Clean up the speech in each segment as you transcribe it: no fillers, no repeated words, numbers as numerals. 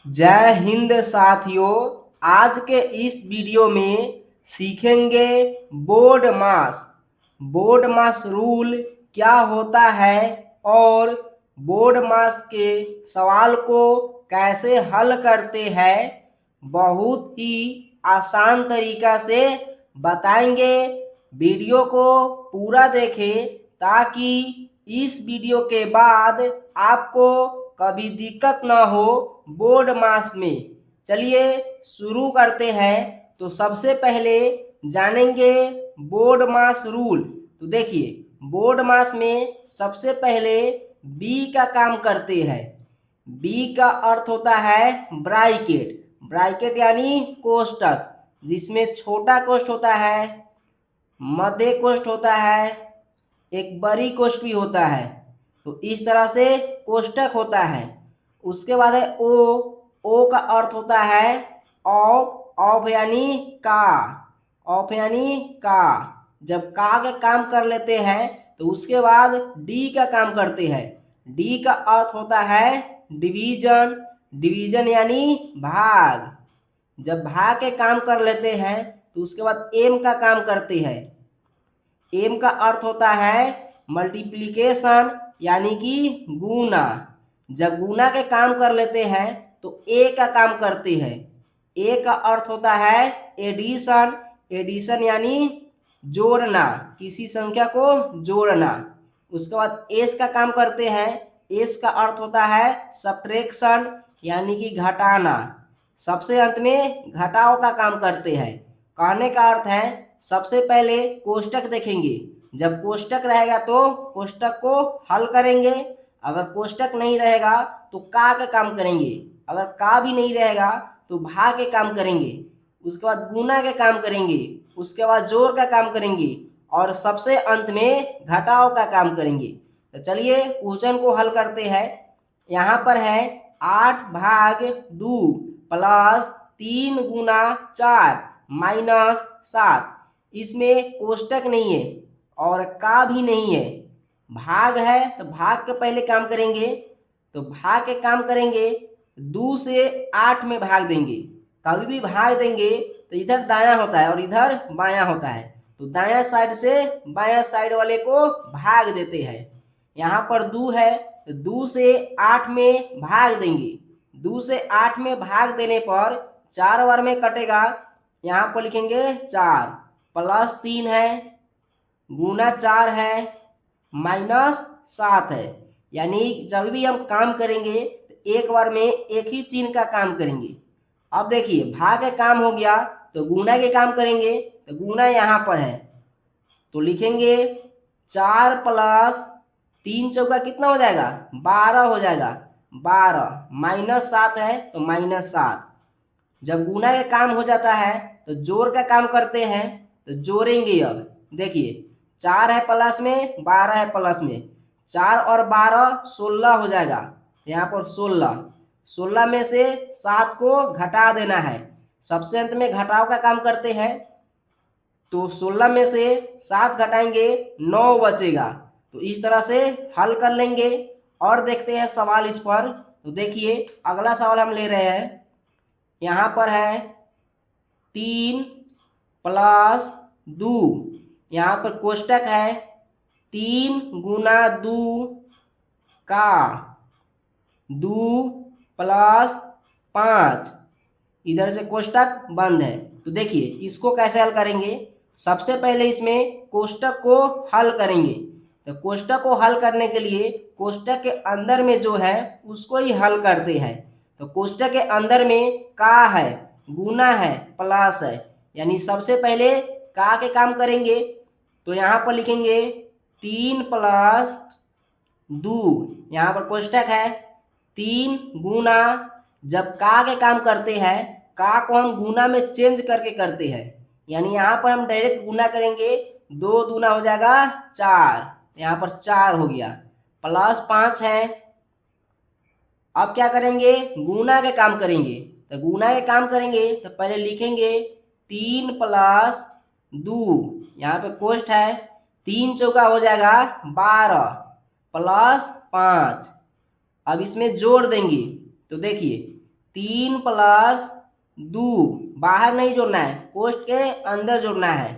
जय हिंद साथियों। आज के इस वीडियो में सीखेंगे बोर्ड मास। बोर्ड मास रूल क्या होता है और बोर्ड मास के सवाल को कैसे हल करते हैं, बहुत ही आसान तरीका से बताएंगे। वीडियो को पूरा देखें ताकि इस वीडियो के बाद आपको कभी दिक्कत ना हो बोर्ड मास में। चलिए शुरू करते हैं। तो सबसे पहले जानेंगे बोर्ड मास रूल। तो देखिए, बोर्ड मास में सबसे पहले बी का काम करते हैं। बी का अर्थ होता है ब्रैकेट। ब्रैकेट यानी कोष्टक, जिसमें छोटा कोष्ठ होता है, मध्य कोष्ठ होता है, एक बड़ी कोष्ठ भी होता है। तो इस तरह से कोष्टक होता है। उसके बाद है ओ। ओ का अर्थ होता है ऑफ। ऑफ यानी का। ऑफ यानी का। जब का के काम कर लेते हैं तो उसके बाद डी का काम करते हैं। डी का अर्थ होता है डिवीजन। डिवीजन यानी भाग। जब भाग के काम कर लेते हैं तो उसके बाद एम का काम करते हैं। एम का अर्थ होता है मल्टीप्लिकेशन यानी कि गुना। जब गुना के काम कर लेते हैं तो ए का काम करते हैं। ए का अर्थ होता है एडिशन। एडिशन यानी जोड़ना, किसी संख्या को जोड़ना। उसके बाद एस का काम करते हैं। एस का अर्थ होता है सब्ट्रैक्शन यानी कि घटाना। सबसे अंत में घटाव का काम करते हैं। कहने का अर्थ है सबसे पहले कोष्टक देखेंगे। जब कोष्टक रहेगा तो कोष्टक को हल करेंगे। अगर कोष्टक नहीं रहेगा तो का काम करेंगे। अगर का भी नहीं रहेगा तो भाग के काम करेंगे। उसके बाद गुना के काम करेंगे। उसके बाद जोड़ का काम करेंगे और सबसे अंत में घटाव का काम करेंगे। तो चलिए क्वेश्चन को हल करते हैं। यहाँ पर है 8/2 प्लस 3 × 4 माइनस 7। इसमें कोष्टक नहीं है और का भी नहीं है, भाग है। तो भाग के पहले काम करेंगे। तो भाग के काम करेंगे 2 से 8 में भाग देंगे। कभी भी भाग देंगे तो इधर दायां होता है और इधर बायां होता है। तो दायां साइड से बायां साइड वाले को भाग देते हैं। यहाँ पर 2 है तो 2 से 8 में भाग देंगे। 2 से 8 में भाग देने पर 4 बार में कटेगा। यहाँ पर लिखेंगे 4 प्लस 3 है, गुना 4 है, माइनस 7 है। यानी जब भी हम काम करेंगे तो एक बार में एक ही चिन्ह का काम करेंगे। अब देखिए भाग का काम हो गया तो गुना के काम करेंगे। तो गुना यहाँ पर है तो लिखेंगे 4 प्लस 3 चौका कितना हो जाएगा, 12 हो जाएगा। 12 माइनस 7 है तो माइनस 7। जब गुना का काम हो जाता है तो जोड़ का काम करते हैं। तो जोड़ेंगे। अब देखिए 4 है प्लस में, 12 है प्लस में, 4 और 12 16 हो जाएगा। यहाँ पर 16। 16 में से 7 को घटा देना है। सबसे अंत में घटाव का काम करते हैं। तो 16 में से 7 घटाएंगे 9 बचेगा। तो इस तरह से हल कर लेंगे। और देखते हैं सवाल इस पर। तो देखिए अगला सवाल हम ले रहे हैं। यहाँ पर है 3 प्लस 2। यहाँ पर कोष्टक है 3 × 2 का 2 प्लस 5। इधर से कोष्टक बंद है। तो देखिए इसको कैसे हल करेंगे। सबसे पहले इसमें कोष्टक को हल करेंगे। तो कोष्टक को हल करने के लिए कोष्टक के अंदर में जो है उसको ही हल करते हैं। तो कोष्टक के अंदर में का है, गुना है, प्लस है। यानी सबसे पहले का के काम करेंगे। तो यहाँ पर लिखेंगे 3 प्लस 2। यहाँ पर कोष्टक है 3 गुना। जब का के काम करते हैं, का को हम गुना में चेंज करके करते हैं। यानी यहाँ पर हम डायरेक्ट गुना करेंगे, 2 दूना हो जाएगा 4। यहाँ पर 4 हो गया। प्लस 5 है। अब क्या करेंगे, गुना के काम करेंगे। तो गुना के काम करेंगे तो पहले लिखेंगे 3 प्लस 2। यहाँ पे कोष्ट है 3 चौका हो जाएगा 12 प्लस 5। अब इसमें जोड़ देंगे। तो देखिए 3 प्लस 2, बाहर नहीं जोड़ना है, कोष्ठ के अंदर जोड़ना है।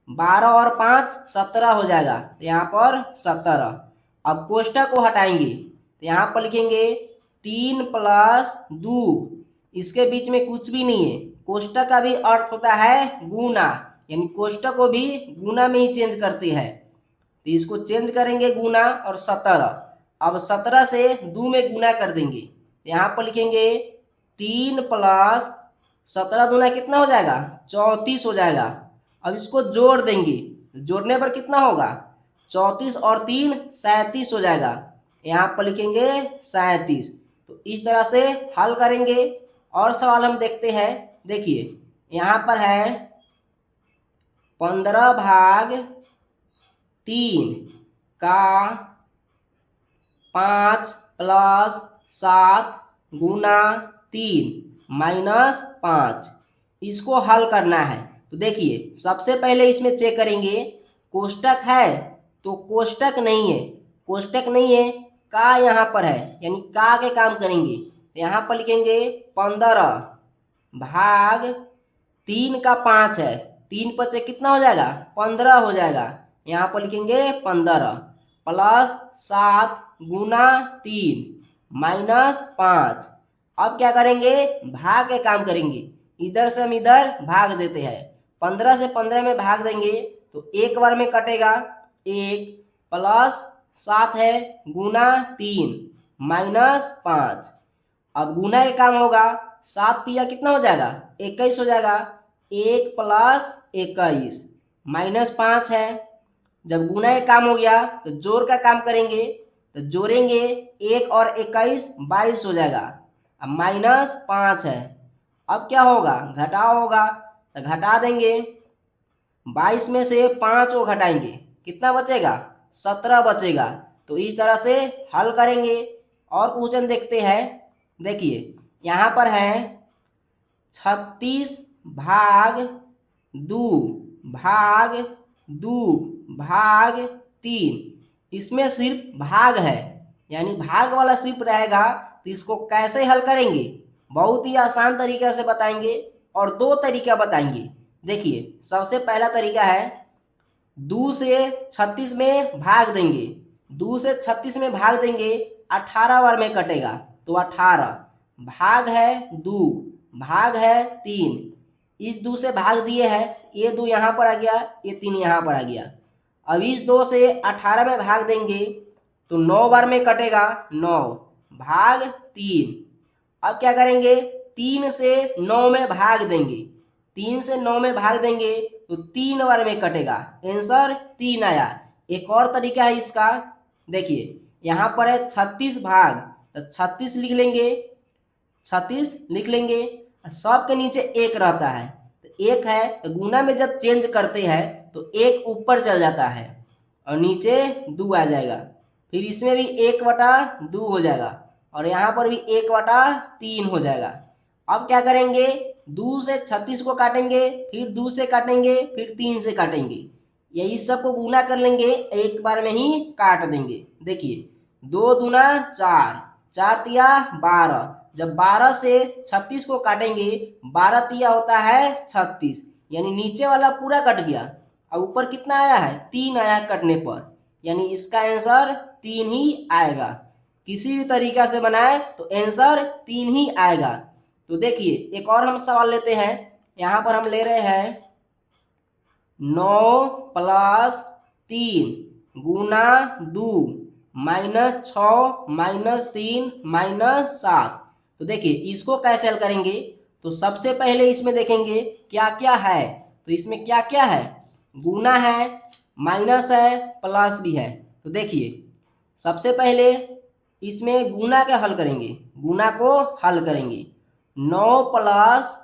12 और 5 17 हो जाएगा, तो यहाँ पर 17। अब कोष्ठक को हटाएंगे तो यहाँ पर लिखेंगे 3 प्लस 2, इसके बीच में कुछ भी नहीं है। कोष्ठक का भी अर्थ होता है गुना, यानी कोष्ठक को भी गुना में ही चेंज करते हैं, तो इसको चेंज करेंगे गुना और 17। अब 17 से 2 में गुना कर देंगे, यहाँ पर लिखेंगे 3 प्लस 17 दूना कितना हो जाएगा, 34 हो जाएगा। अब इसको जोड़ देंगे, जोड़ने पर कितना होगा, 34 और 3 37 हो जाएगा, यहाँ पर लिखेंगे 37। तो इस तरह से हल करेंगे। और सवाल हम देखते हैं, देखिए यहाँ पर है 15 भाग 3 का 5 प्लस 7 गुना 3 माइनस 5, इसको हल करना है। तो देखिए सबसे पहले इसमें चेक करेंगे, कोष्ठक है तो कोष्ठक नहीं है, कोष्ठक नहीं है, का यहाँ पर है, यानी का के काम करेंगे। तो यहाँ पर लिखेंगे 15 भाग 3 का 5 है, 3 पचे कितना हो जाएगा, 15 हो जाएगा, यहाँ पर लिखेंगे 15 प्लस 7 गुना 3 माइनस 5। अब क्या करेंगे, भाग के काम करेंगे, इधर से हम इधर भाग देते हैं। 15 से 15 में भाग देंगे तो एक बार में कटेगा 1 प्लस 7 है गुना 3 माइनस 5। अब गुना के काम होगा, 7 तिया कितना हो जाएगा, 21 हो जाएगा, 1 प्लस 21 माइनस 5 है। जब गुना के काम हो गया तो जोड़ का काम करेंगे, तो जोड़ेंगे 1 और 21 22 हो जाएगा, अब माइनस 5 है। अब क्या होगा, घटाव होगा, तो घटा देंगे, 22 में से 5 को घटाएंगे, कितना बचेगा, 17 बचेगा। तो इस तरह से हल करेंगे। और क्वेश्चन देखते हैं, देखिए यहाँ पर है 36 भाग 2 भाग 2 भाग 3, इसमें सिर्फ भाग है, यानी भाग वाला सिर्फ रहेगा। तो इसको कैसे हल करेंगे, बहुत ही आसान तरीके से बताएंगे और 2 तरीका बताएंगे। देखिए सबसे पहला तरीका है, 2 से 36 में भाग देंगे, 2 से 36 में भाग देंगे, 18 बार में कटेगा, तो 18 भाग है 2 भाग है 3, इस 2 से भाग दिए है, ये 2 यहाँ पर आ गया, ये 3 यहाँ पर आ गया। अब इस 2 से 18 में भाग देंगे तो 9 बार में कटेगा, 9 भाग 3। अब क्या करेंगे, 3 से 9 में भाग देंगे, 3 से 9 में भाग देंगे तो 3 बार में कटेगा, आंसर 3 आया। एक और तरीका है इसका, देखिए यहाँ पर है 36 भाग, तो 36 लिख लेंगे, 36 लिख लेंगे, सब के नीचे 1 रहता है, तो 1 है, तो गुना में जब चेंज करते हैं तो 1 ऊपर चल जाता है और नीचे 2 आ जाएगा, फिर इसमें भी 1/2 हो जाएगा और यहाँ पर भी 1/3 हो जाएगा। अब क्या करेंगे, 2 से 36 को काटेंगे, फिर 2 से काटेंगे, फिर 3 से काटेंगे, यही सबको गुना कर लेंगे, एक बार में ही काट देंगे। देखिए 2 दूना 4, 4 तिया 12, जब 12 से 36 को काटेंगे, 12 तिया होता है 36, यानी नीचे वाला पूरा कट गया, और ऊपर कितना आया है, 3 आया कटने पर, यानी इसका आंसर 3 ही आएगा। किसी भी तरीका से बनाए तो आंसर 3 ही आएगा। तो देखिए एक और हम सवाल लेते हैं, यहाँ पर हम ले रहे हैं 9 प्लस 3 गुना 2 माइनस 6 माइनस 3 माइनस 7। तो देखिए इसको कैसे हल करेंगे, तो सबसे पहले इसमें देखेंगे क्या क्या है। तो इसमें क्या क्या है, गुना है, माइनस है, प्लस भी है। तो देखिए सबसे पहले इसमें गुना के हल करेंगे, गुना को हल करेंगे, 9 प्लस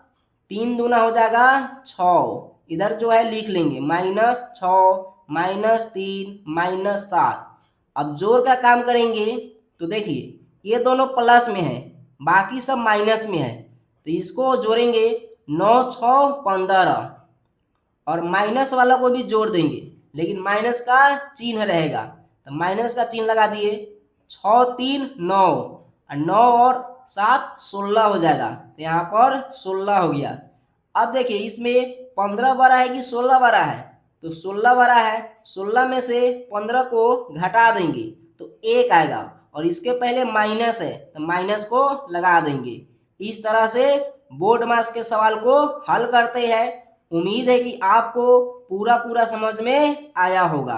3 दूना हो जाएगा 6, इधर जो है लिख लेंगे, माइनस 6 माइनस 3 माइनस 7। अब जोड़ का काम करेंगे, तो देखिए ये दोनों प्लस में है, बाकी सब माइनस में है, तो इसको जोड़ेंगे, 9 6 15, और माइनस वाला को भी जोड़ देंगे, लेकिन माइनस का चिन्ह रहेगा, तो माइनस का चिन्ह लगा दिए, 6 3 9, और 9 और सात 16 हो जाएगा, तो यहाँ पर 16 हो गया। अब देखिए इसमें 15 बड़ा है कि 16 बड़ा है, तो 16 बड़ा है, 16 में से 15 को घटा देंगे तो 1 आएगा, और इसके पहले माइनस है तो माइनस को लगा देंगे। इस तरह से बोर्ड मास के सवाल को हल करते हैं। उम्मीद है कि आपको पूरा समझ में आया होगा।